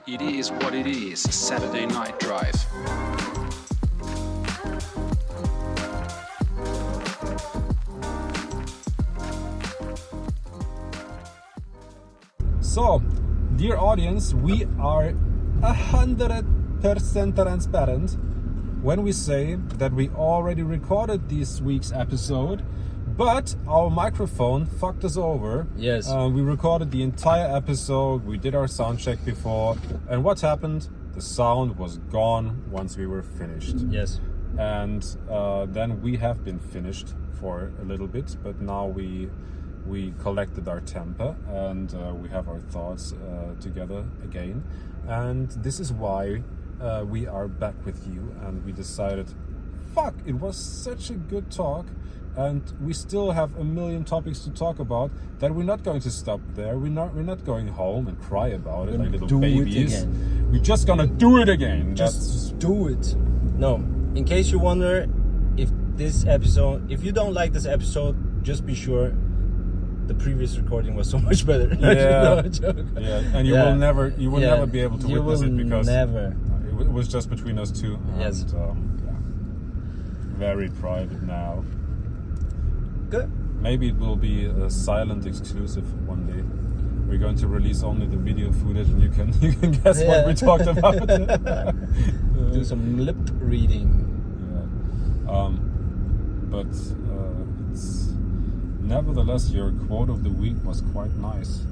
It is what it is, Saturday Night Drive. So, dear audience, we are 100% transparent when we say that we already recorded this week's episode, but our microphone fucked us over. Yes. We recorded the entire episode, we did our sound check before, and what happened? The sound was gone once we were finished. Yes. And then we have been finished for a little bit, but now we collected our temper and we have our thoughts together again. And this is why we are back with you, and we decided, fuck, it was such a good talk. And we still have a million topics to talk about that we're not going to stop there. We're not going home and cry about it like little babies. We're just gonna do it again. Just do it. No, in case you wonder if you don't like this episode, just be sure the previous recording was so much better. Yeah, yeah. And you will never be able to witness it because never. It was just between us two. Yes. And, very private now. Good. Maybe it will be a silent exclusive one day. We're going to release only the video footage, and you can guess what we talked about. Do some lip reading. Yeah. But it's nevertheless, your quote of the week was quite nice.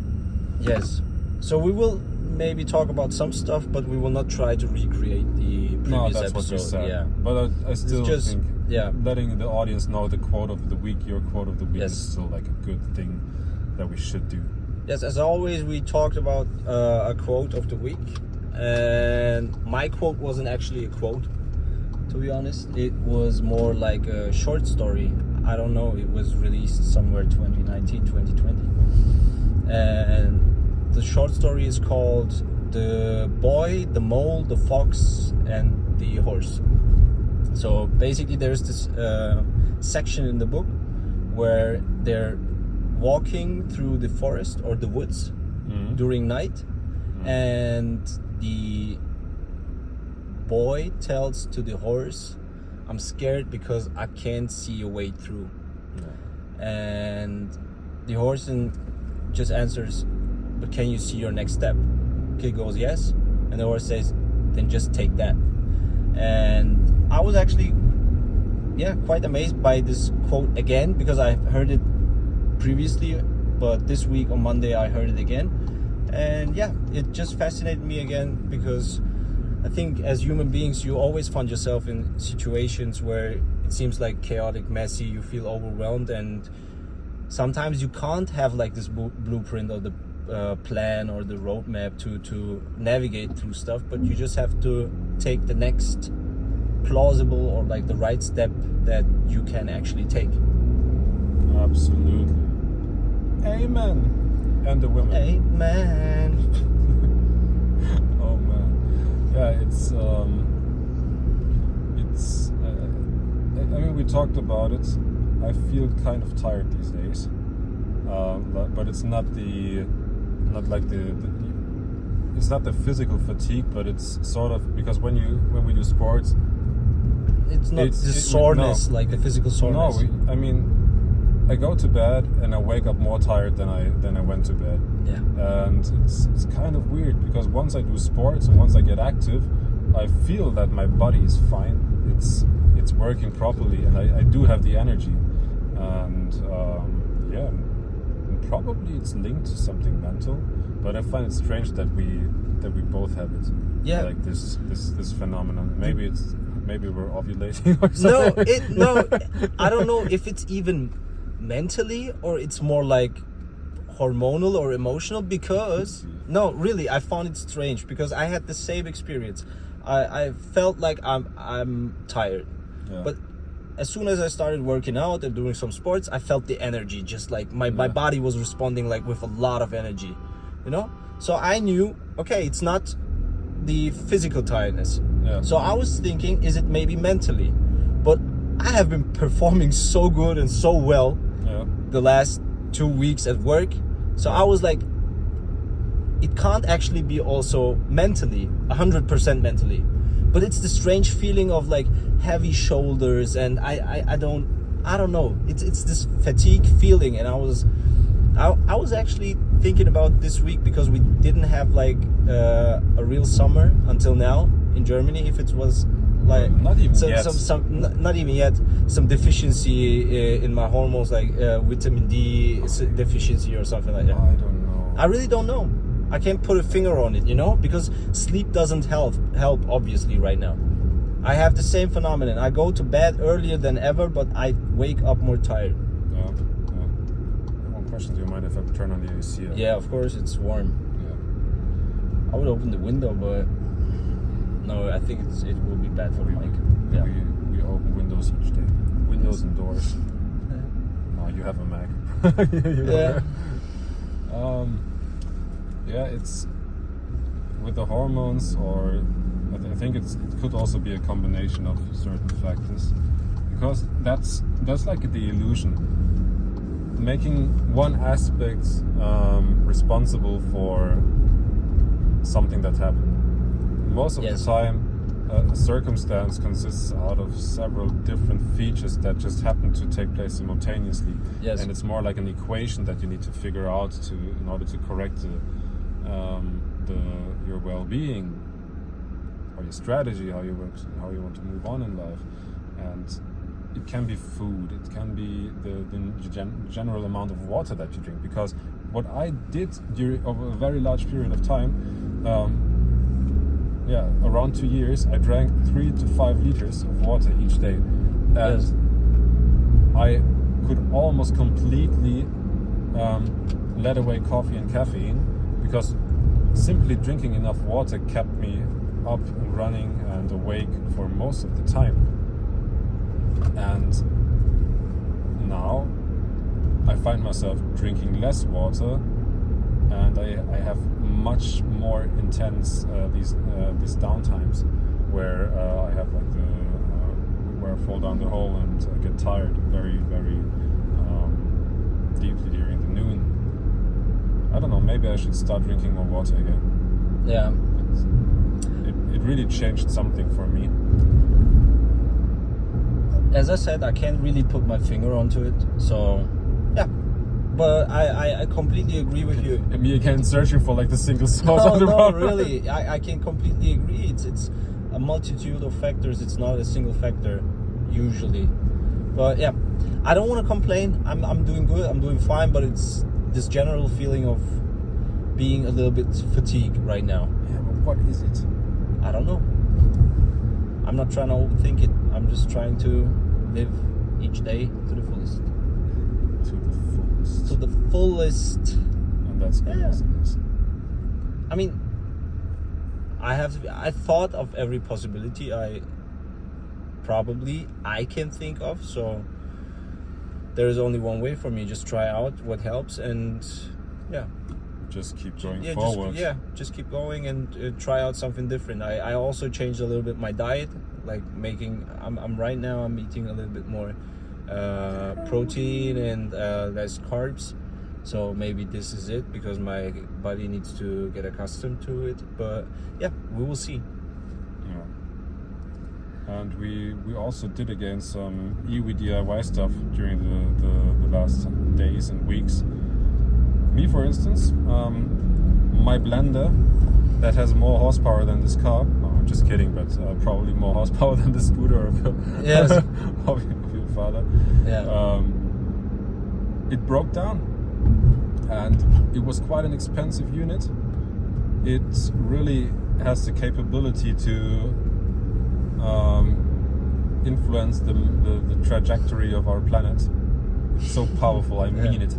Yes. So we will maybe talk about some stuff, but we will not try to recreate the previous that's episode. What you said. Yeah. But I still think letting the audience know the quote of the week, your quote of the week, is still like a good thing that we should do. Yes, as always, we talked about a quote of the week, and my quote wasn't actually a quote, to be honest. It was more like a short story. I don't know, it was released somewhere 2019, 2020. And the short story is called The Boy, the Mole, the Fox, and the Horse. So basically there's this section in the book where they're walking through the forest or the woods during night, and the boy tells to the horse, I'm scared because I can't see a way through. And the horse just answers, but can you see your next step? Kid goes, yes. And the horse says, then just take that. And I was actually quite amazed by this quote again, because I heard it previously, but this week on Monday I heard it again. And it just fascinated me again, because I think as human beings you always find yourself in situations where it seems like chaotic, messy, you feel overwhelmed, and sometimes you can't have like this blueprint or the plan or the roadmap to navigate through stuff, but you just have to take the next plausible or like the right step that you can actually take. Absolutely. Amen. And the women. Amen. Oh man. Yeah, it's I mean, we talked about it. I feel kind of tired these days, but it's not it's not the physical fatigue, but it's sort of because when we do sports, it's not the soreness, like the physical soreness. No, I go to bed and I wake up more tired than I went to bed. Yeah. And it's kind of weird, because once I do sports and once I get active, I feel that my body is fine. It's working properly, and I do have the energy. And probably it's linked to something mental, but I find it strange that we both have it. Yeah. Like this phenomenon. Maybe we're ovulating or something. No, I don't know if it's even mentally or it's more like hormonal or emotional, because no, really, I found it strange because I had the same experience. I felt like I'm tired, but as soon as I started working out and doing some sports, I felt the energy, just like my body was responding like with a lot of energy, so I knew, okay, it's not the physical tiredness. So I was thinking, is it maybe mentally? But I have been performing so good and so well the last 2 weeks at work, so I was like, it can't actually be also mentally 100% mentally, but it's the strange feeling of like heavy shoulders, and I don't know, it's this fatigue feeling. And I was actually thinking about this week, because we didn't have like a real summer until now in Germany. If it was like not even yet. Not even yet, some deficiency in my hormones, like vitamin D deficiency or something like that. I don't know. I really don't know. I can't put a finger on it, because sleep doesn't help obviously right now. I have the same phenomenon. I go to bed earlier than ever, but I wake up more tired. Yeah. One question: do you mind if I turn on the AC? Yeah, of course, it's warm. Yeah. I would open the window, but no, I think it will be bad for the mic. Yeah. We open windows each day. Windows and doors. Oh, you have a Mac. Yeah. It's with the hormones, or I think it could also be a combination of certain factors, because that's like the illusion, making one aspect responsible for something that happened. Most of the time, a circumstance consists out of several different features that just happen to take place simultaneously. Yes. And it's more like an equation that you need to figure out in order to correct your well-being, or your strategy, how you want to move on in life. And it can be food, it can be the general amount of water that you drink. Because what I did over a very large period of time, around 2 years, I drank 3 to 5 liters of water each day, and I could almost completely let away coffee and caffeine, because simply drinking enough water kept me up and running and awake for most of the time. And now I find myself drinking less water, and I have much more intense these downtimes where I have like where I fall down the hole and get tired very, very deeply during the noon. I don't know, maybe I should start drinking more water again. Yeah. It really changed something for me. As I said, I can't really put my finger onto it, so yeah. But I completely agree with you. And me again searching for like the single source of the problem. No, really, I can completely agree. It's a multitude of factors. It's not a single factor usually. But yeah, I don't want to complain. I'm doing good. I'm doing fine. But it's this general feeling of being a little bit fatigued right now. Yeah, but what is it? I don't know. I'm not trying to overthink it. I'm just trying to live each day to the fullest. To the fullest. And that's good. Yeah. I mean, I thought of every possibility I can think of. So there is only one way for me. Just try out what helps, and yeah. Just keep going forward. Just keep going and try out something different. I also changed a little bit my diet, like I'm right now I'm eating a little bit more protein and less carbs. So maybe this is it, because my body needs to get accustomed to it. But yeah, we will see. Yeah. And we also did again some IIWII DIY stuff during the last days and weeks. Me, for instance, my blender that has more horsepower than this car. No, I'm just kidding, but probably more horsepower than the scooter of your father. Yeah. It broke down, and it was quite an expensive unit. It really has the capability to influence the trajectory of our planet. It's so powerful. I mean it.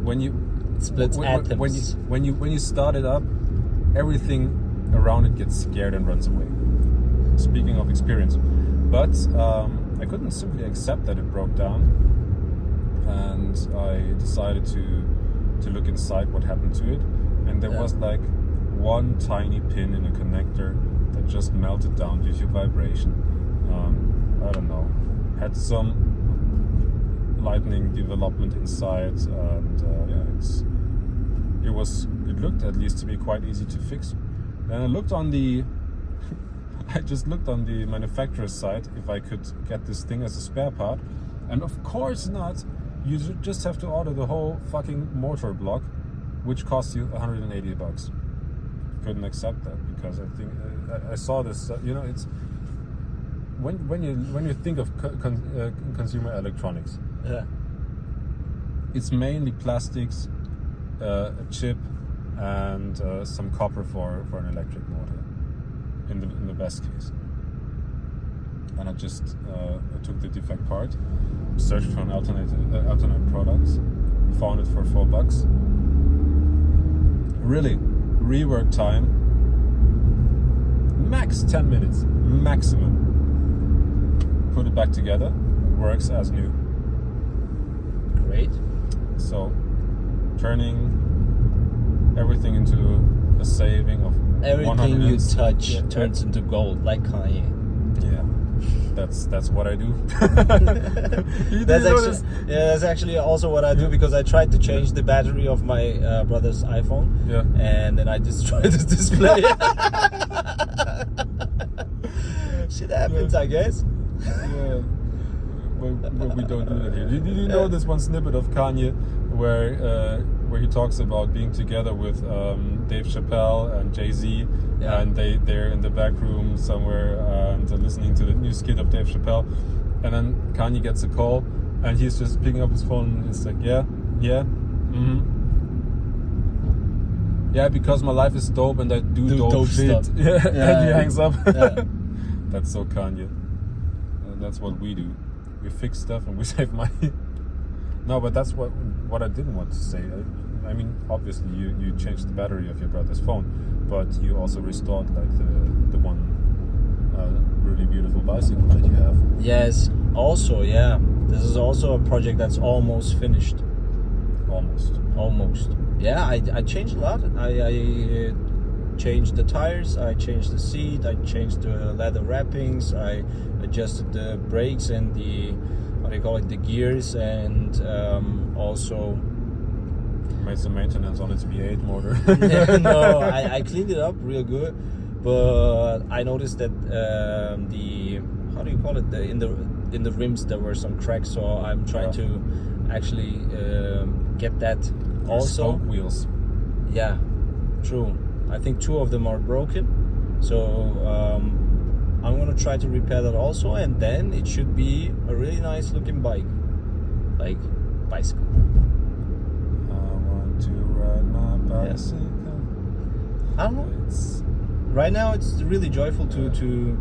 When you splits atoms. When you start it up, everything around it gets scared and runs away. Speaking of experience, but I couldn't simply accept that it broke down, and I decided to look inside what happened to it, and there was like one tiny pin in a connector that just melted down due to vibration. I don't know, had some lightning development inside, and it looked at least to be quite easy to fix. Then I looked on the I just looked on the manufacturer's site if I could get this thing as a spare part, and of course not. You just have to order the whole fucking motor block, which costs you $180. Couldn't accept that because I think I saw this. It's when you think of consumer electronics, Yeah. it's mainly plastics, a chip, and some copper for an electric motor, in the best case. And I just I took the defect part, searched for an alternate product, found it for $4. Really, rework time max 10 minutes maximum. Put it back together, works as new. Great. So, turning everything into a saving of Everything you touch Yeah. turns into gold, like Kanye. Yeah, that's what I do. That's actually also what I do, because I tried to change the battery of my brother's iPhone. Yeah. And then I destroyed his display. Shit happens, I guess. Yeah. But we don't do that here. Did you know this one snippet of Kanye where he talks about being together with Dave Chappelle and Jay-Z, Yeah. and they're in the back room somewhere and listening to the new skit of Dave Chappelle, and then Kanye gets a call and he's just picking up his phone and it's like, yeah, yeah, because my life is dope and I do dope shit. stuff. Yeah. And he hangs up. Yeah. That's so Kanye. That's what we do. We fix stuff and we save money. No, but that's what I didn't want to say. I mean, obviously you changed the battery of your brother's phone, but you also restored like the one really beautiful bicycle that you have. Yes. Also, yeah. This is also a project that's almost finished. Almost. Yeah, I changed a lot. I changed the tires, I changed the seat, I changed the leather wrappings, I adjusted the brakes and the, the gears, and also Made some maintenance on its V8 motor. no, I cleaned it up real good, but I noticed that the, how do you call it, in the rims there were some cracks, so I'm trying to actually get that also. Spoke wheels. Yeah, true. I think 2 of them are broken, so I'm gonna try to repair that also, and then it should be a really nice looking bike, like bicycle. I want to ride my bicycle. I don't know. Right now, it's really joyful to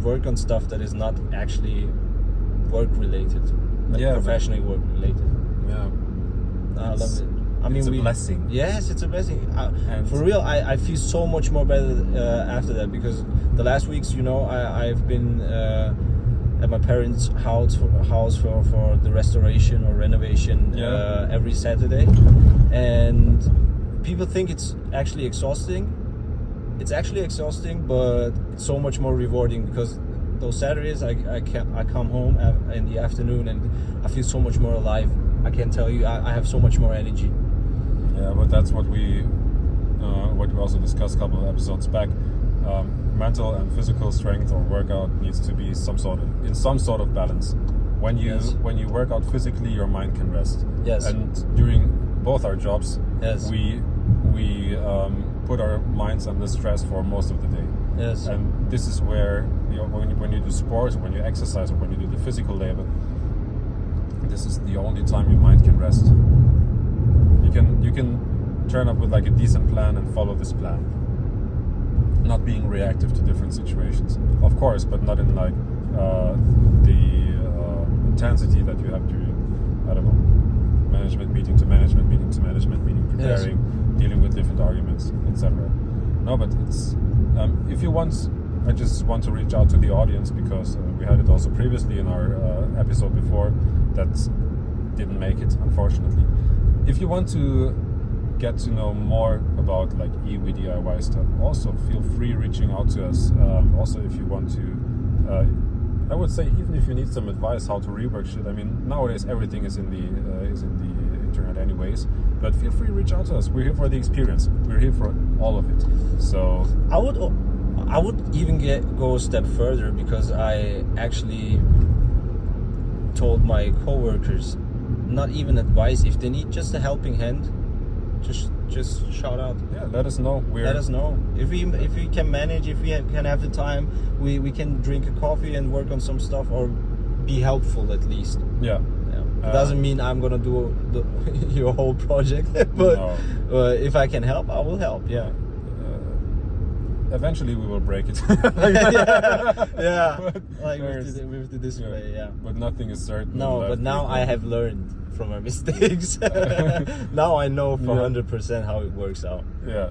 work on stuff that is not actually work related, like professionally work related. Yeah, I love it. I mean, it's a blessing. Yes, it's a blessing. And for real, I feel so much more better after that, because the last weeks, I've been at my parents' house for the restoration or renovation every Saturday, and people think it's actually exhausting. It's actually exhausting, but it's so much more rewarding, because those Saturdays I come home in the afternoon and I feel so much more alive. I can tell you, I have so much more energy. Yeah, but that's what we also discussed a couple of episodes back. Mental and physical strength or workout needs to be in some sort of balance. When you work out physically, your mind can rest. Yes. And during both our jobs, Yes. we put our minds under stress for most of the day. Yes. And this is where when you do sports, when you exercise, or when you do the physical labor, this is the only time your mind can rest. You can turn up with like a decent plan and follow this plan, not being reactive to different situations, of course, but not in like the intensity that you have during, I don't know, management meeting to management meeting to management meeting, preparing, dealing with different arguments, etc. No, but it's if you want, I just want to reach out to the audience, because we had it also previously in our episode before that didn't make it, unfortunately. If you want to get to know more about like IIWII DIY stuff, also feel free reaching out to us. Also, if you want to, I would say, even if you need some advice how to rework shit. I mean, nowadays everything is in the internet anyways. But feel free to reach out to us. We're here for the experience. We're here for all of it. So I would even go a step further, because I actually told my coworkers, not even advice, if they need just a helping hand, just shout out. yeah, let us know. Let us know if we can manage, if we can have the time, we can drink a coffee and work on some stuff, or be helpful at least. Yeah. It doesn't mean I'm gonna do your whole project, but No. If I can help, I will help. Yeah. Eventually we will break it. Yeah. But Like with the display. Yeah. But nothing is certain. No, but now I have learned from my mistakes. Now I know for 100% how it works out. Yeah.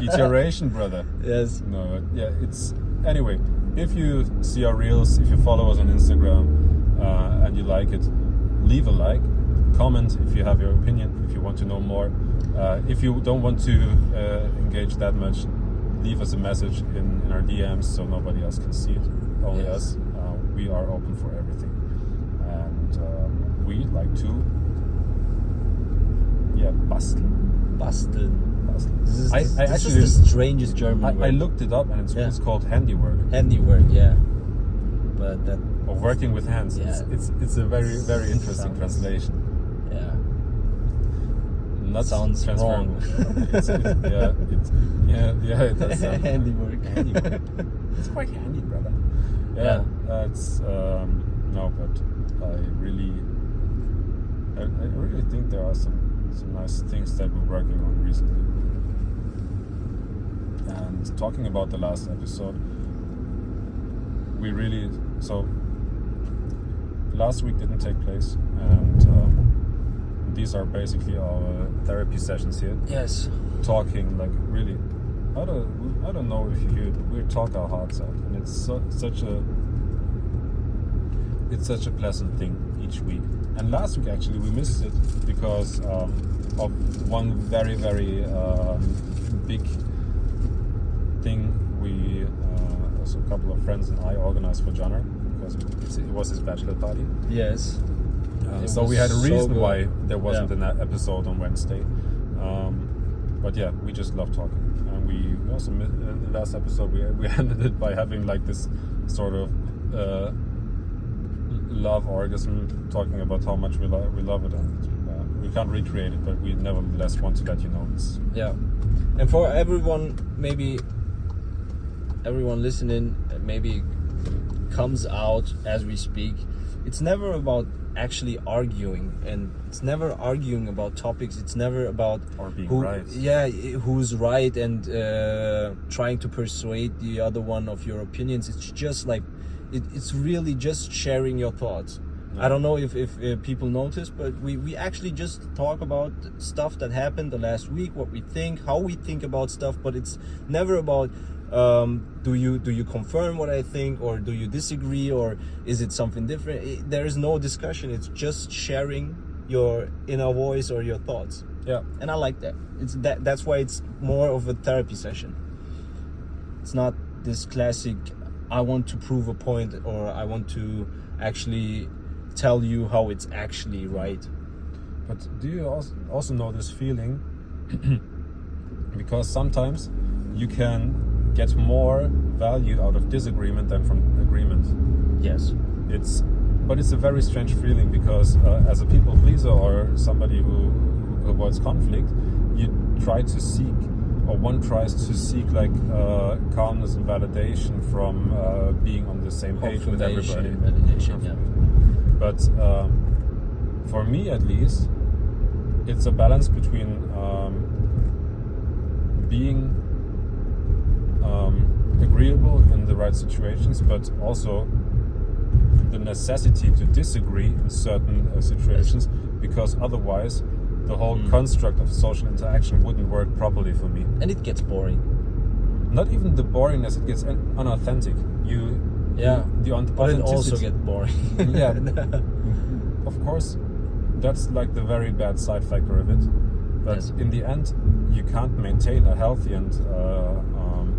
Iteration, brother. Yes. No, yeah, it's anyway. If you see our reels, if you follow us on Instagram, and you like it, leave a like, comment if you have your opinion, if you want to know more. If you don't want to engage that much, leave us a message in our DMs so nobody else can see it, only us. We are open for everything, and we like to basteln. This is actually the strangest German word. I looked it up, and it's called handiwork. Handiwork, yeah. But that. Or working with hands. Yeah. It's a very, very interesting translation. Yeah. Not Sounds transferable. wrong. It does sound Handiwork. handiwork. It's quite handy, brother. Yeah. It's no, but I really think there are some nice things that we're working on recently. And talking about the last episode, last week didn't take place, and these are basically our therapy sessions here. Yes. Talking, like, really, I don't know if you hear it, but we talk our hearts out, and it's such a pleasant thing each week. And last week actually we missed it because of one very, very big thing we, also a couple of friends and I organized for Janner, because it was his bachelor party. Yes. So we had a reason so why there wasn't an episode on Wednesday. But yeah, we just love talking. And we also, in the last episode, we ended it by having like this sort of love orgasm, talking about how much we love it. And we can't recreate it, but we nevertheless want to let you know this. Yeah. And for everyone, maybe everyone listening, maybe comes out as we speak, it's never about actually arguing, and it's never arguing about topics. It's never about or being right. Yeah, who's right, and trying to persuade the other one of your opinions. It's just like it's really just sharing your thoughts. Yeah. I don't know if people notice, but we actually just talk about stuff that happened the last week, what we think, how we think about stuff, but it's never about do you confirm what I think, or do you disagree, or is it something different? There is no discussion. It's just sharing your inner voice or your thoughts. Yeah. And I like that. That's why it's more of a therapy session. It's not this classic I want to prove a point, or I want to actually tell you how it's actually right. But do you also know this feeling? Because sometimes you can get more value out of disagreement than from agreement. Yes. But it's a very strange feeling, because as a people pleaser or somebody who avoids conflict, one tries to seek like calmness and validation from being on the same page with everybody. Validation, yeah. But for me at least, it's a balance between being agreeable in the right situations, but also the necessity to disagree in certain situations, because otherwise the whole construct of social interaction wouldn't work properly for me. And it gets boring. Not even the boringness, it gets unauthentic. But it also gets boring. Yeah. Of course, that's like the very bad side factor of it. But yes. In the end, you can't maintain a healthy and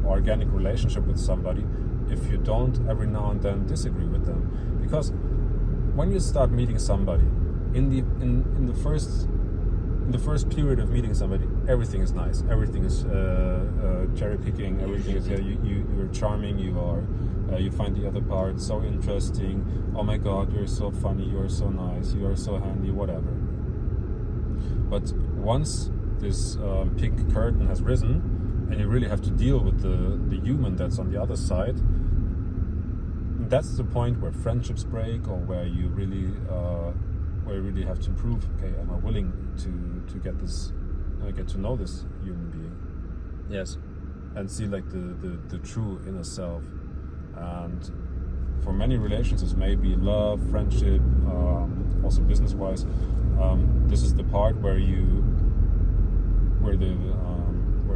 organic relationship with somebody if you don't every now and then disagree with them. Because when you start meeting somebody in the first period of meeting somebody, everything is nice, everything is cherry picking, everything is you're charming, you find the other part so interesting. Oh my God, you're so funny, you're so nice, you are so handy, whatever. But once this pink curtain has risen, and you really have to deal with the human that's on the other side, that's the point where friendships break, or where you really have to prove, okay, am I willing to get to know this human being? Yes. And see like the true inner self. And for many relationships, maybe love, friendship, also business-wise, this is the part where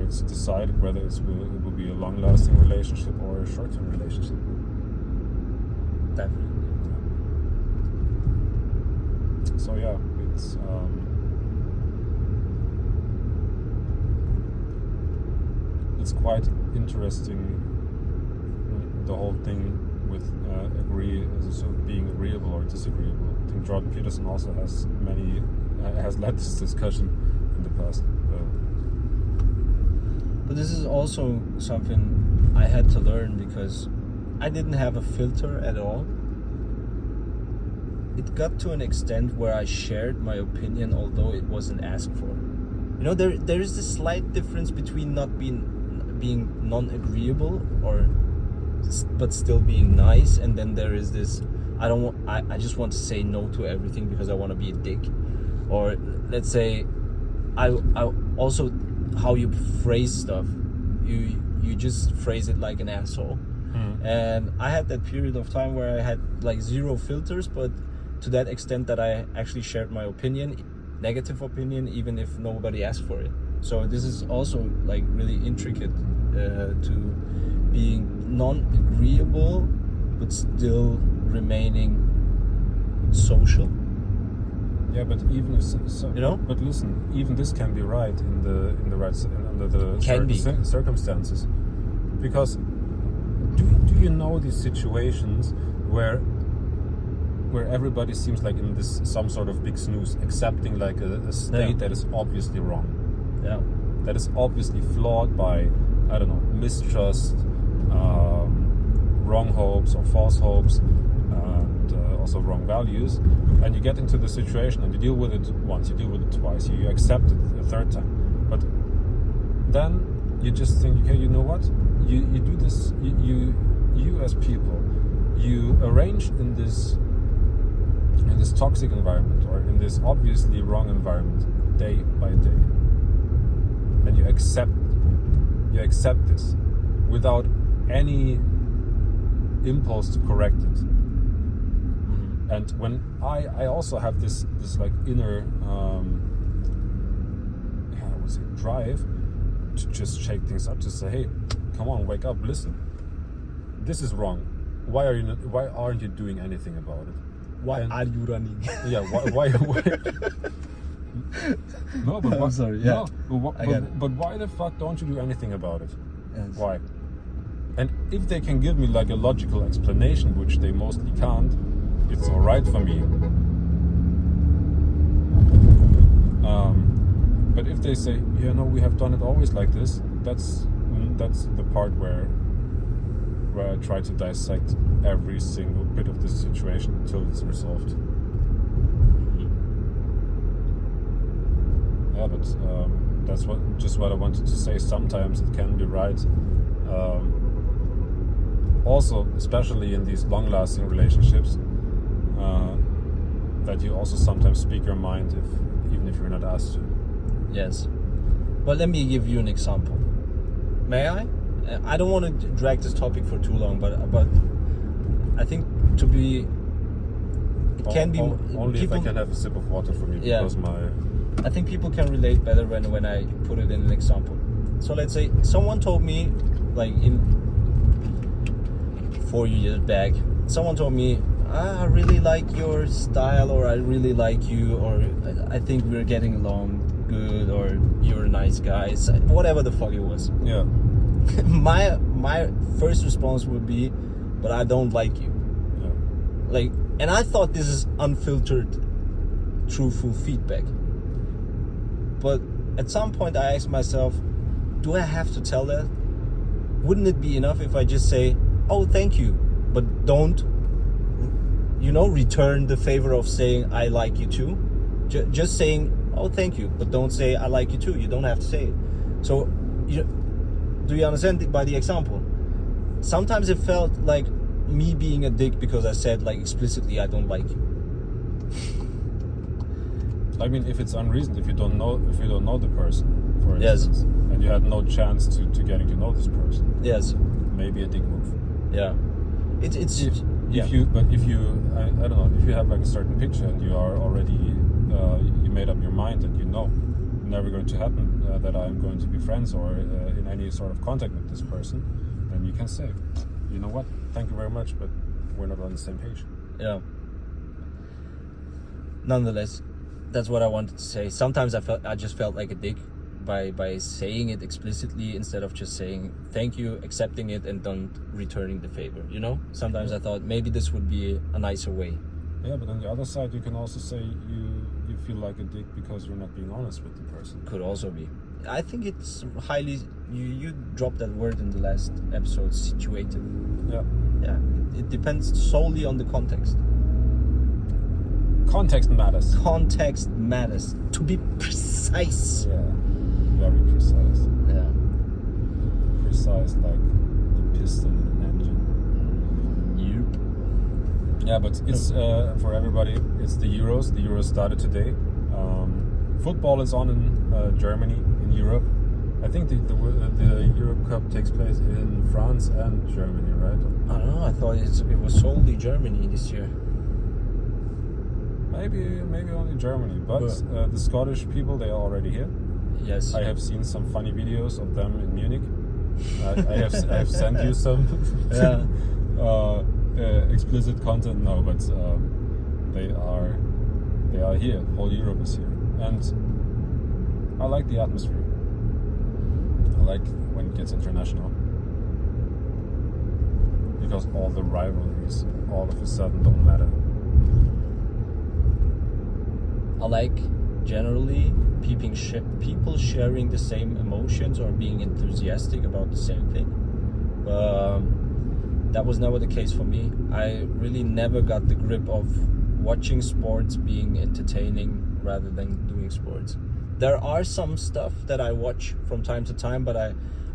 it's decided whether it will be a long-lasting relationship or a short-term relationship. Definitely. So yeah, it's quite interesting, the whole thing with being agreeable or disagreeable. I think Jordan Peterson also has led this discussion in the past. But this is also something I had to learn, because I didn't have a filter at all. It got to an extent where I shared my opinion, although it wasn't asked for. You know, there is this slight difference between not being non-agreeable but still being nice, and then there is this I just want to say no to everything because I want to be a dick. Or let's say I also, how you phrase stuff, you just phrase it like an asshole. And I had that period of time where I had like zero filters, but to that extent that I actually shared my opinion, negative opinion, even if nobody asked for it. So this is also like really intricate to being non-agreeable but still remaining social. Yeah, but even if but listen, even this can be right in the right under the circumstances, because do you know these situations where everybody seems like in this some sort of big snooze, accepting like a state that is obviously wrong, that is obviously flawed by, I don't know, mistrust, wrong hopes or false hopes, and also wrong values, and you get into the situation and you deal with it once, you deal with it twice, you accept it a third time, but then you just think, okay, you know what, you do this, you as people, you arrange in this toxic environment, or in this obviously wrong environment, day by day, and you accept this without any impulse to correct it. And when I also have this like inner I would say drive to just shake things up, to say, hey, come on, wake up, listen, this is wrong, why aren't you doing anything about it? Why are you running? Yeah, why? No, but I'm sorry. Yeah, but why the fuck don't you do anything about it? Yes. Why? And if they can give me like a logical explanation, which they mostly can't, it's all right for me. But if they say, yeah, no, we have done it always like this, that's the part where I try to dissect every single bit of this situation until it's resolved. Yeah, but that's what I wanted to say. Sometimes it can be right. Also, especially in these long-lasting relationships, that you also sometimes speak your mind, even if you're not asked to. Yes. Well, let me give you an example. May I? I don't want to drag this topic for too long, but I think it can be only people, if I can have a sip of water from you, because I think people can relate better when I put it in an example. So let's say someone told me, like in 4 years back, someone told me, I really like your style, or I really like you, or I think we're getting along good, or you're a nice guy, whatever the fuck it was. Yeah. My first response would be, but I don't like you. Yeah. Like, and I thought this is unfiltered truthful feedback. But at some point I asked myself, do I have to tell that? Wouldn't it be enough if I just say, oh, thank you, but don't, return the favor of saying I like you too? Just saying, oh, thank you, but don't say I like you too. You don't have to say it. So, do you understand by the example? Sometimes it felt like me being a dick because I said like explicitly I don't like you. I mean, if it's unreasoned, if you don't know the person, for Yes. instance, and you had no chance to getting to know this person, Yes. maybe a dick move. Yeah. It's If yeah. you I don't know, if you have like a certain picture and you are already you made up your mind and never going to happen that I'm going to be friends or in any sort of contact with this person, then you can say, you know what, thank you very much, but we're not on the same page. Yeah. Nonetheless, that's what I wanted to say. Sometimes I just felt like a dick by saying it explicitly instead of just saying thank you, accepting it, and then returning the favor. Sometimes I thought maybe this would be a nicer way. Yeah, but on the other side, you can also say you feel like a dick because you're not being honest with the person. Could also be. I think it's highly. You dropped that word in the last episode. Situated. Yeah. Yeah. It depends solely on the context. Context matters. Context matters. To be precise. Yeah. Very precise. Yeah. Precise like the piston in an engine. Yep. Yeah, but it's for everybody. It's the Euros. The Euros started today. Football is on in Germany, in Europe. I think the Europe Cup takes place in France and Germany, right? I don't know. I thought it was solely Germany this year. Maybe only Germany, but the Scottish people, they are already here. Yes. I have seen some funny videos of them in Munich. I have sent you some. Yeah. Explicit content, no, but they are here. Whole Europe is here, and I like the atmosphere. I like when it gets international because all the rivalries all of a sudden don't matter. I like generally people sharing the same emotions or being enthusiastic about the same thing. That was never the case for me. I really never got the grip of watching sports being entertaining rather than doing sports. There are some stuff that I watch from time to time, but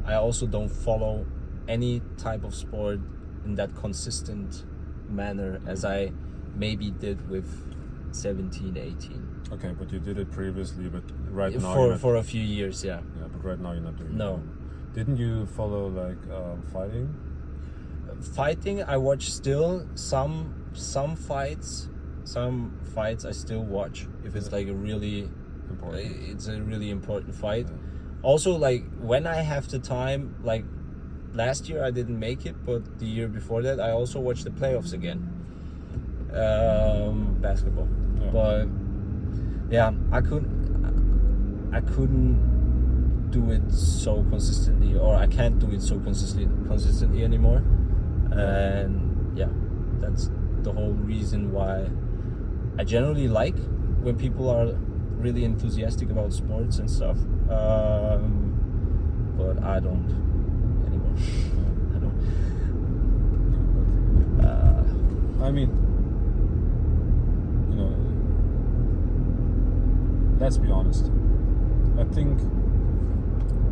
I also don't follow any type of sport in that consistent manner as I maybe did with 17, 18. Okay, but you did it previously, but right now for a few years, yeah. Yeah, but right now you're not doing it. No. Didn't you follow like fighting? Fighting, I watch still some fights. Some fights I still watch if it's like a really important fight. Yeah. Also, like when I have the time, like last year I didn't make it, but the year before that I also watched the playoffs again. Basketball, Yeah. but yeah, I couldn't do it so consistently, or I can't do it so consistently anymore. And yeah, that's the whole reason why I generally like when people are really enthusiastic about sports and stuff. But I don't anymore. I don't. I mean, let's be honest. I think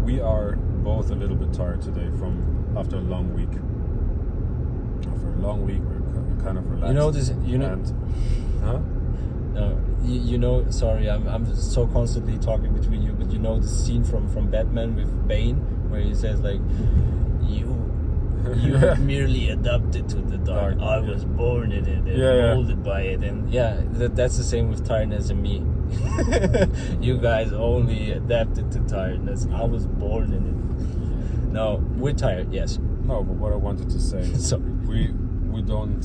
we are both a little bit tired today after a long week. After a long week, we're kind of relaxed. Sorry, I'm so constantly talking between you, but the scene from Batman with Bane where he says like, you have merely adapted to the dark. I was born in it and molded by it, and that's the same with tiredness and me. You guys only adapted to tiredness. I was born in it. No, we're tired. Yes. No, but what I wanted to say is Sorry. we don't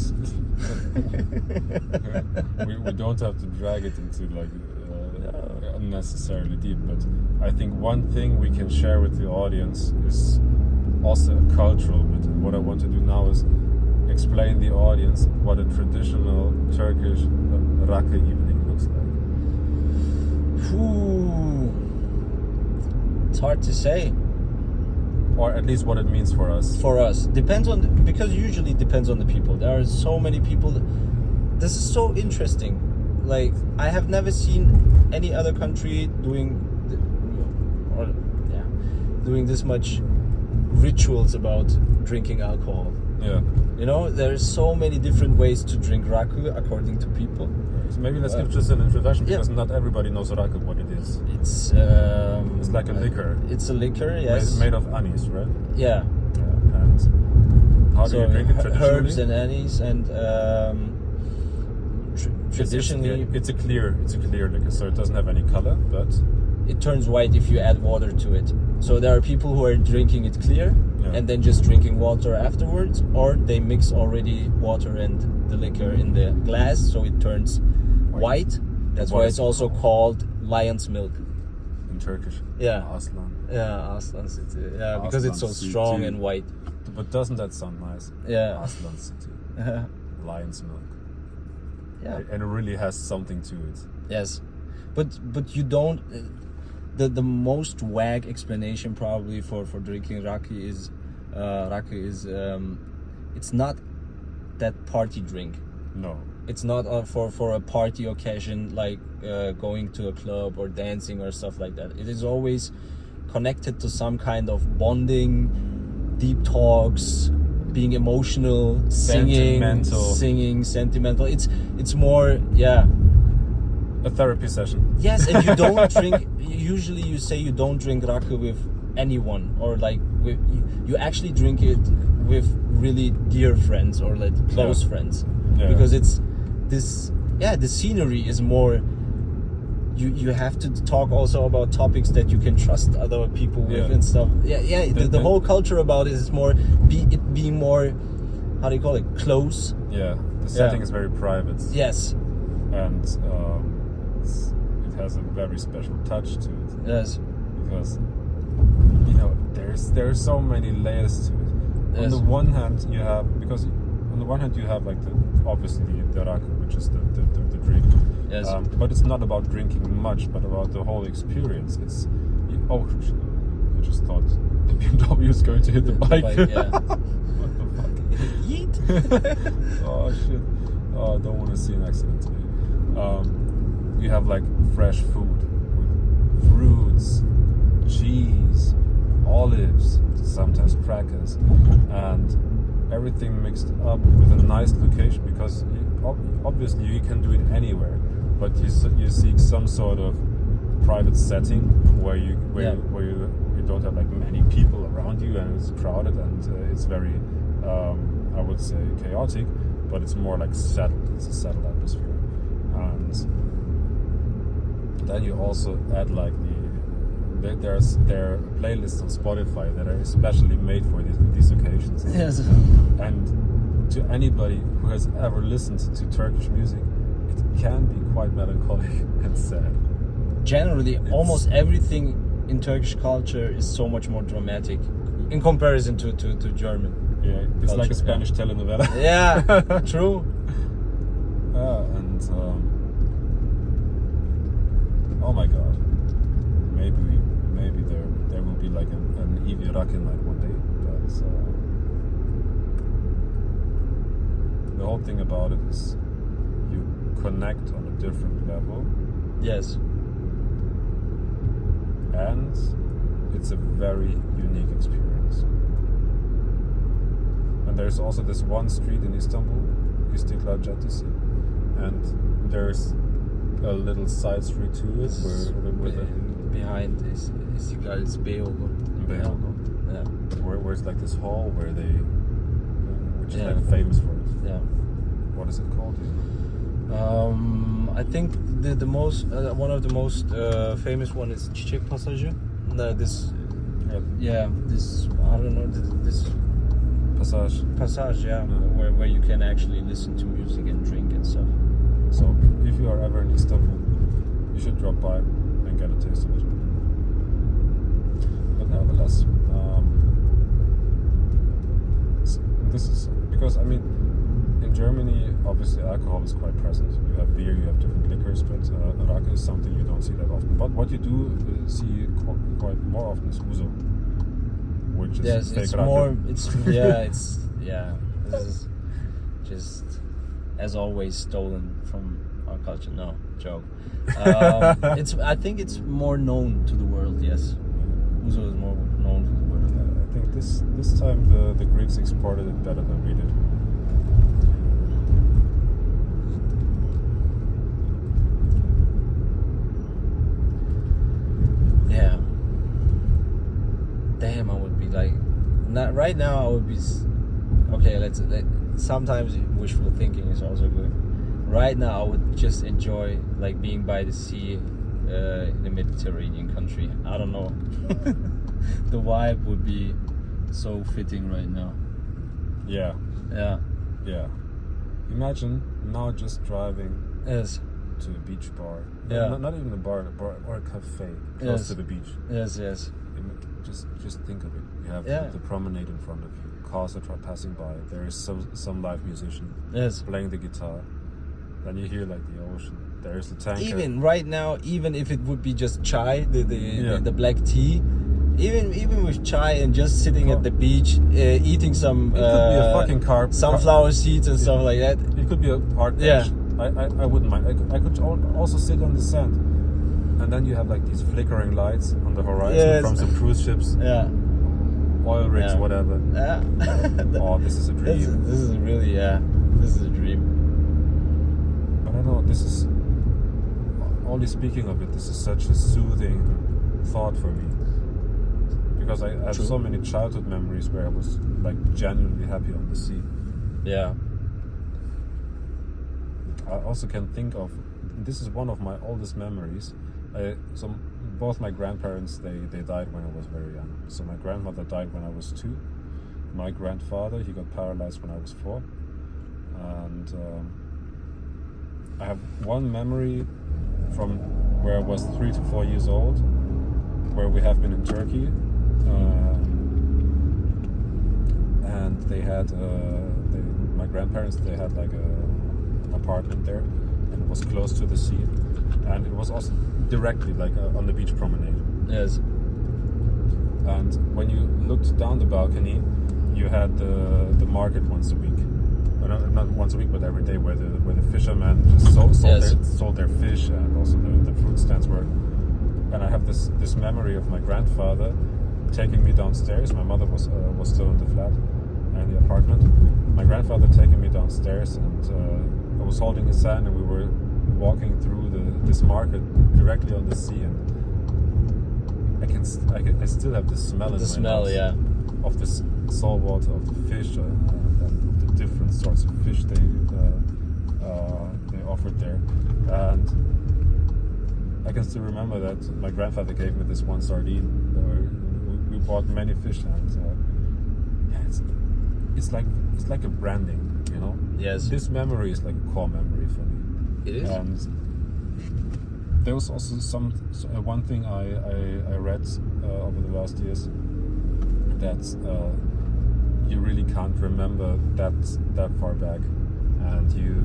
we don't have to drag it into like unnecessarily deep, but I think one thing we can share with the audience is also a cultural bit. And what I want to do now is explain the audience what a traditional Turkish rakı evening looks like. Ooh, it's hard to say. Or at least what it means for us. For us, depends on because usually it depends on the people. There are so many people. This is so interesting. Like I have never seen any other country doing this much rituals about drinking alcohol. Yeah. You know, there's so many different ways to drink raku according to people. So maybe let's give just an introduction because not everybody knows raku, what it is. It's like a liquor. It's a liquor, yes. Made of anise, right? Yeah. And how do you drink it traditionally? Herbs and anise and traditionally it's a clear liquor, so it doesn't have any color, but it turns white if you add water to it. So there are people who are drinking it clear and then just drinking water afterwards, or they mix already water and the liquor in the glass, so it turns white. That's why it's also called lion's milk in Turkish. Yeah. Aslan. Yeah, Aslan City. Yeah, because it's so strong and white. But doesn't that sound nice? Yeah. Aslan City. Lion's milk. Yeah. And it really has something to it. Yes. But you don't the most wag explanation probably for drinking raki is it's not that party drink. No. It's not for a party occasion like going to a club or dancing or stuff like that. It is always connected to some kind of bonding, deep talks, being emotional, singing, sentimental. It's more, a therapy session. Yes, and you don't drink. Usually, you say you don't drink raku with anyone, or like with you actually drink it with really dear friends or like close friends, because it's this. Yeah, the scenery is more. You have to talk also about topics that you can trust other people with and stuff. The whole culture about it is more being more, how do you call it, close. Yeah, the setting is very private. Yes, and it has a very special touch to it. Yes, because there's so many layers to it. Yes. On the one hand, you have like obviously the raku, which is the drink. Yes. But it's not about drinking much, but about the whole experience. I just thought the BMW is going to hit the bike. Yeah. What the fuck? Yeet. Oh shit. Oh, I don't want to see an accident today. You have like fresh food with fruits, cheese, olives, sometimes crackers, and everything mixed up with a nice location, because obviously you can do it anywhere, but you seek some sort of private setting where you don't have like many people around you, and it's crowded, and it's very I would say chaotic, but it's more like settled. It's a settled atmosphere. And then you also add like there are playlists on Spotify that are especially made for these occasions. Yes. And to anybody who has ever listened to Turkish music, it can be quite melancholic and sad. Generally, almost everything in Turkish culture is so much more dramatic in comparison to German. Yeah, it's culture, like a Spanish telenovela. Yeah, true. And oh my god, maybe there will be like an IIWII Rakin night one day, but the whole thing about it is you connect on a different level. Yes. And it's a very unique experience. And there's also this one street in Istanbul, Istiklal Caddesi, and there's a little side street to it behind is Istiklal is Beyoğlu. Yeah. Where it's like this hall which is like famous for it. Yeah. What is it called? I think the most one of the most famous one is Çiçek Pasajı. This I don't know this passage, where you can actually listen to music and drink and stuff. So if you are ever in Istanbul, you should drop by and get a taste of it. But nevertheless, this is because in Germany, obviously alcohol is quite present. You have beer, you have different liquors, but raki is something you don't see that often. But what you do see quite more often is ouzo, which is Yes, fake it's raki. more. It's This is just, as always, stolen from our culture. No joke. I think it's more known to the world. Yes, ouzo is more known to the world. I think this time the Greeks exported it better than we did. Yeah. Damn, I would be like, not right now. I would be okay. Sometimes wishful thinking is also good. Right now, I would just enjoy like being by the sea in a Mediterranean country. I don't know. The vibe would be so fitting right now. Yeah. Yeah. Yeah. Imagine now just driving Yes. to a beach bar. Yeah. Not even a bar or a cafe close Yes. to the beach. Yes. Yes. Just think of it. You have Yeah. the promenade in front of you. Cars that are passing by. There is some live musician Yes. playing the guitar. Then you hear like the ocean. There is the tanker. Even right now, even if it would be just chai, Yeah. the black tea, even with chai and just sitting at the beach, eating some It could be a fucking car. sunflower seeds and stuff like that. It could be a park bench. Yeah. I wouldn't mind. I could also sit on the sand. And then you have like these flickering lights on the horizon Yes. from some cruise ships, Yeah. oil rigs, Yeah. whatever. Yeah. Oh, this is a dream. This is really, this is a dream. But I know this is, only speaking of it, this is such a soothing thought for me. Because I have True. so many childhood memories where I was like genuinely happy on the sea. Yeah. I also can think of, this is one of my oldest memories. Both my grandparents, they died when I was very young. So my grandmother died when I was 2. My grandfather, he got paralyzed when I was 4. And I have one memory from where I was 3 to 4 years old, where we have been in Turkey. And they had, my grandparents, they had like an apartment there, and it was close to the sea, and it was also directly like on the beach promenade. Yes. And when you looked down the balcony, you had the market once a week. Well, not once a week, but every day, where the fishermen just sold their fish, and also the fruit stands were. And I have this memory of my grandfather taking me downstairs. My mother was still in the flat and the apartment. My grandfather taking me downstairs, and I was holding his hand, and we were walking through this market directly on the sea, and I still have the smell in my smell, nose yeah. of the salt water, of the fish, and the different sorts of fish they offered there. And I can still remember that my grandfather gave me this one sardine. We bought many fish, and it's like a branding, you know. Yes. This memory is like a core memory for me. It is. And there was also one thing I read over the last years, that you really can't remember that far back, and you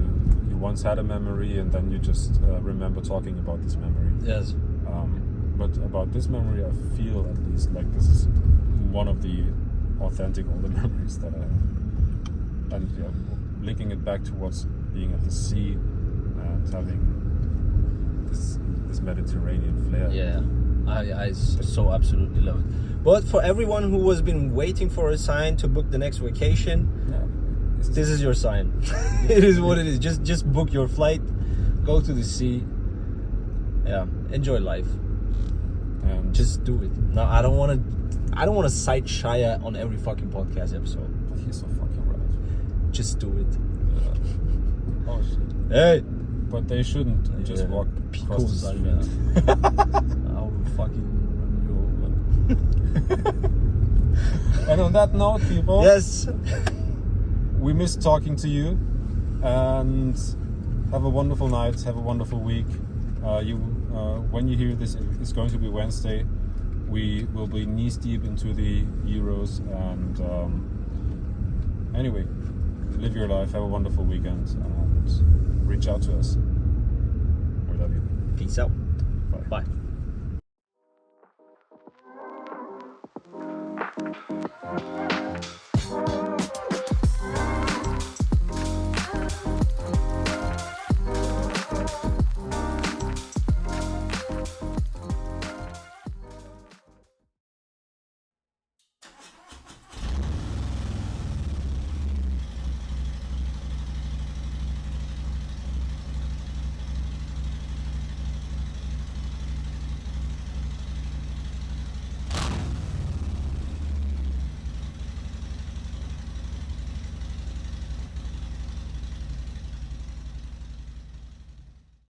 once had a memory, and then you just remember talking about this memory. Yes. But about this memory, I feel at least like this is one of the authentic older memories that I have, and linking it back towards being at the sea and having this Mediterranean flair. Yeah, I so absolutely love it. But for everyone who has been waiting for a sign to book the next vacation, this is your sign. It is what it is. Just book your flight, go to the sea. Yeah, enjoy life. And Just do it. No, I don't want to cite Shia on every fucking podcast episode. but he's so fucking right. Just do it. Oh shit. Hey. But they shouldn't just walk across the street. I will fucking run you over. And on that note, people, Yes. we miss talking to you, and have a wonderful night, have a wonderful week. When you hear this, it's going to be Wednesday. We will be knees deep into the Euros, and anyway, live your life, have a wonderful weekend, and reach out to us. We love you. Peace out. Bye. Bye.